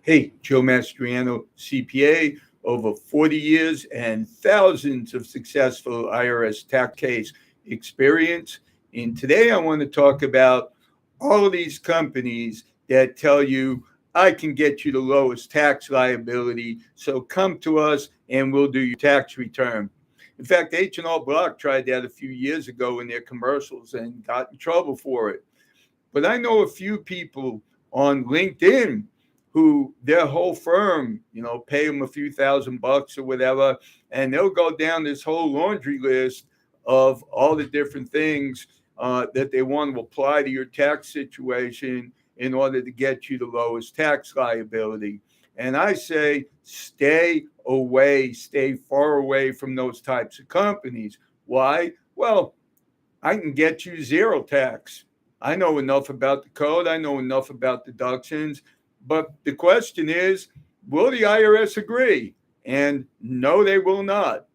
Hey, Joe Mastriano, CPA, over 40 years and thousands of successful IRS tax case experience. And today I want to talk about all of these companies that tell you, I can get you the lowest tax liability, so come to us and we'll do your tax return. In fact, H&R Block tried that a few years ago in their commercials and got in trouble for it. But I know a few people on LinkedIn who their whole firm, pay them a few $1,000 or whatever, and they'll go down this whole laundry list of all the different things that they want to apply to your tax situation in order to get you the lowest tax liability. And I say, stay far away from those types of companies. Why? Well, I can get you zero tax. I know enough about the code. I know enough about deductions. But the question is, will the IRS agree? And no, they will not.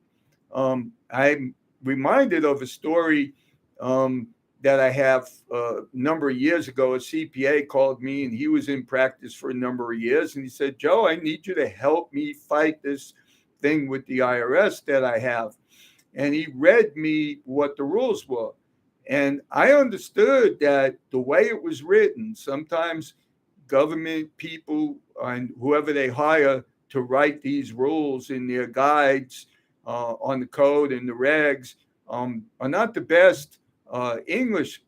I'm reminded of a story that I have a number of years ago. A CPA called me, and he was in practice for a number of years. And he said, Joe, I need you to help me fight this thing with the IRS that I have. And he read me what the rules were. And I understood that the way it was written, sometimes government people and whoever they hire to write these rules in their guides on the code and the regs are not the best English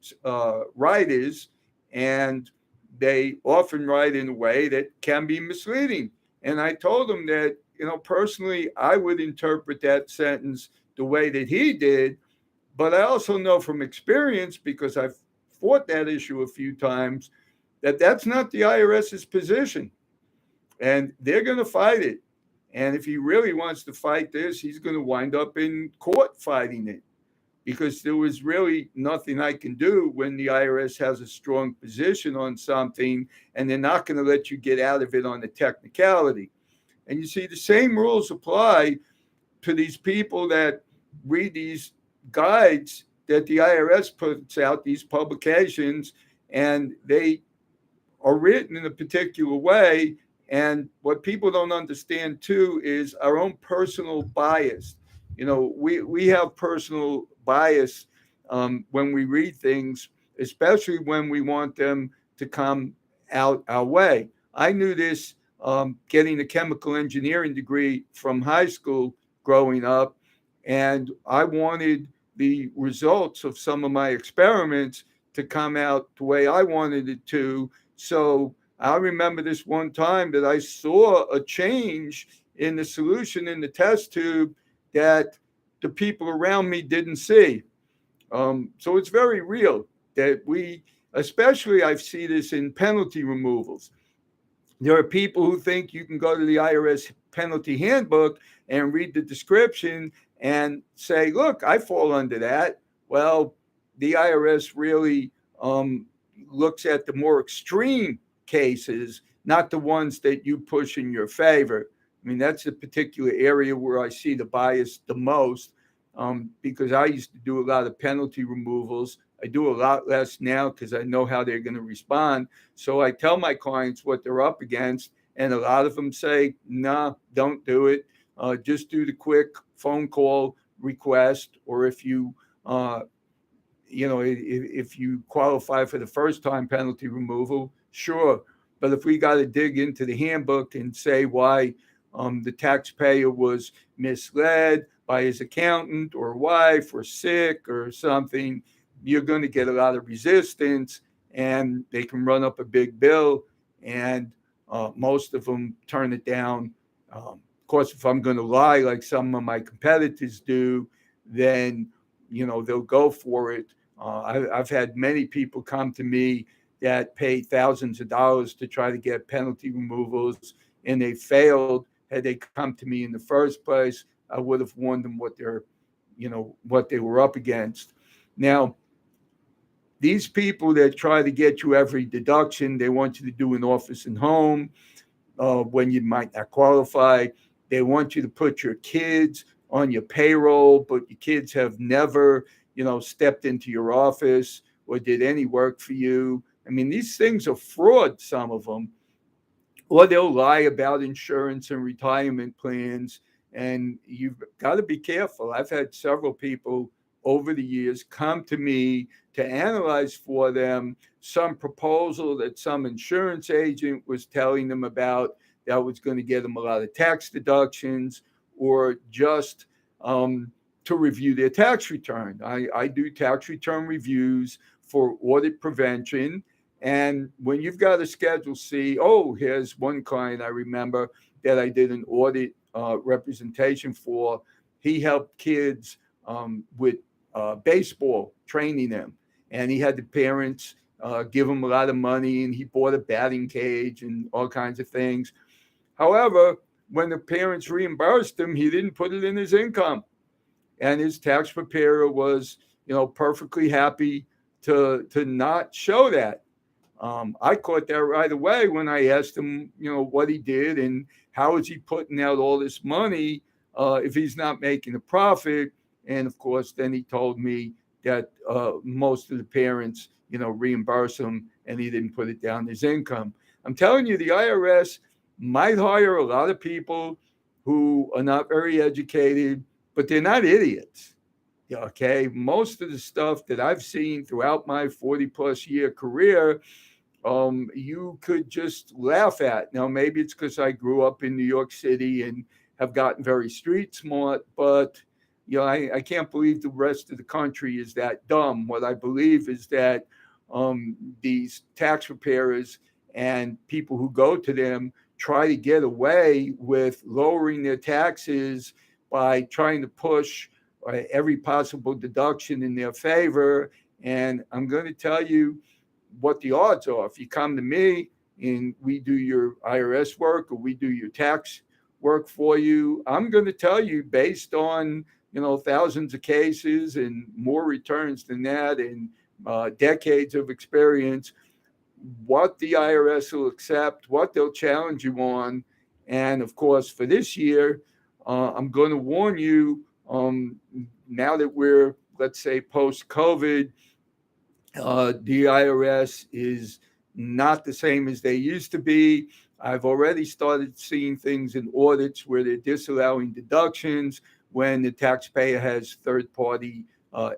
writers, and they often write in a way that can be misleading. And I told him that, personally, I would interpret that sentence the way that he did. But I also know from experience, because I've fought that issue a few times, that that's not the IRS's position. And they're going to fight it. And if he really wants to fight this, he's going to wind up in court fighting it, because there was really nothing I can do when the IRS has a strong position on something and they're not going to let you get out of it on the technicality. And you see, the same rules apply to these people that read these guides that the IRS puts out, these publications, and they are written in a particular way. And what people don't understand too is our own personal bias. We have personal bias when we read things, especially when we want them to come out our way. I knew this getting a chemical engineering degree from high school growing up, and I wanted the results of some of my experiments to come out the way I wanted it to. So I remember this one time that I saw a change in the solution in the test tube that the people around me didn't see. So it's very real that especially I see this in penalty removals. There are people who think you can go to the IRS penalty handbook and read the description and say, look, I fall under that. Well, the IRS really looks at the more extreme cases, not the ones that you push in your favor. I mean, that's a particular area where I see the bias the most, because I used to do a lot of penalty removals. I do a lot less now because I know how they're going to respond. So I tell my clients what they're up against, and a lot of them say, nah, don't do it. Just do the quick phone call request, or if you if you qualify for the first time penalty removal, sure. But if we got to dig into the handbook and say why the taxpayer was misled by his accountant or wife or sick or something, you're going to get a lot of resistance, and they can run up a big bill, and most of them turn it down. Of course, if I'm going to lie like some of my competitors do, then they'll go for it. I've had many people come to me that pay thousands of dollars to try to get penalty removals, and they failed. Had they come to me in the first place, I would have warned them what they were up against. Now, these people that try to get you every deduction, they want you to do an office and home when you might not qualify. They want you to put your kids on your payroll, but your kids have never, stepped into your office or did any work for you. I mean, these things are fraud, some of them. or they'll lie about insurance and retirement plans. And you've got to be careful. I've had several people over the years come to me to analyze for them some proposal that some insurance agent was telling them about that was going to get them a lot of tax deductions, or just to review their tax return. I do tax return reviews for audit prevention. And when you've got a Schedule C, oh, here's one client I remember that I did an audit representation for. He helped kids with baseball, training them. And he had the parents give him a lot of money, and he bought a batting cage and all kinds of things. However, when the parents reimbursed him, he didn't put it in his income. And his tax preparer was, perfectly happy to not show that. I caught that right away when I asked him, what he did and how is he putting out all this money if he's not making a profit. And of course, then he told me that most of the parents, reimburse him, and he didn't put it down his income. I'm telling you, the IRS might hire a lot of people who are not very educated, but they're not idiots. Okay, most of the stuff that I've seen throughout my 40 plus year career, you could just laugh at. Now, maybe it's because I grew up in New York City and have gotten very street smart, but I can't believe the rest of the country is that dumb. What I believe is that these tax preparers and people who go to them try to get away with lowering their taxes by trying to push every possible deduction in their favor. And I'm going to tell you what the odds are. If you come to me and we do your IRS work, or we do your tax work for you, I'm going to tell you, based on thousands of cases and more returns than that, and decades of experience, what the IRS will accept, what they'll challenge you on. And of course, for this year, I'm going to warn you, now that we're, let's say, post-COVID, the IRS is not the same as they used to be. I've already started seeing things in audits where they're disallowing deductions when the taxpayer has third-party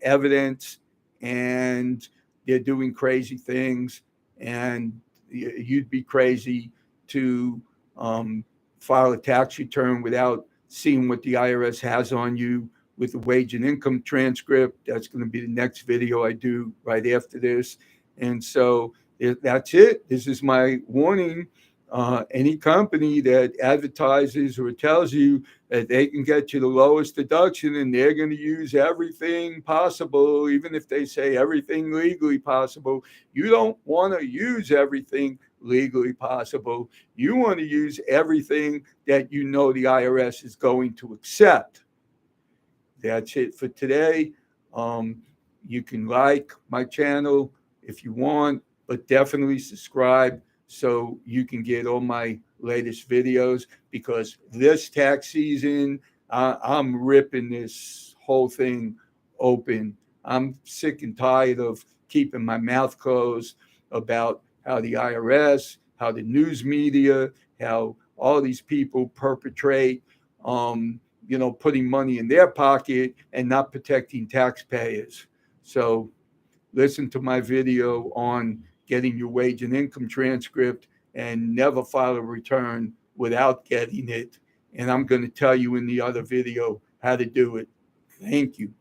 evidence, and they're doing crazy things. And you'd be crazy to file a tax return without seeing what the IRS has on you with the wage and income transcript. That's going to be the next video I do right after this. And so that's it. This is my warning. Any company that advertises or tells you that they can get you the lowest deduction and they're going to use everything possible, even if they say everything legally possible, you don't want to use everything legally possible. You want to use everything that the IRS is going to accept. That's it for today. You can like my channel if you want, but definitely subscribe so you can get all my latest videos, because this tax season, I'm ripping this whole thing open. I'm sick and tired of keeping my mouth closed about how the IRS, how the news media, how all these people perpetrate, putting money in their pocket and not protecting taxpayers. So listen to my video on getting your wage and income transcript, and never file a return without getting it. And I'm going to tell you in the other video how to do it. Thank you.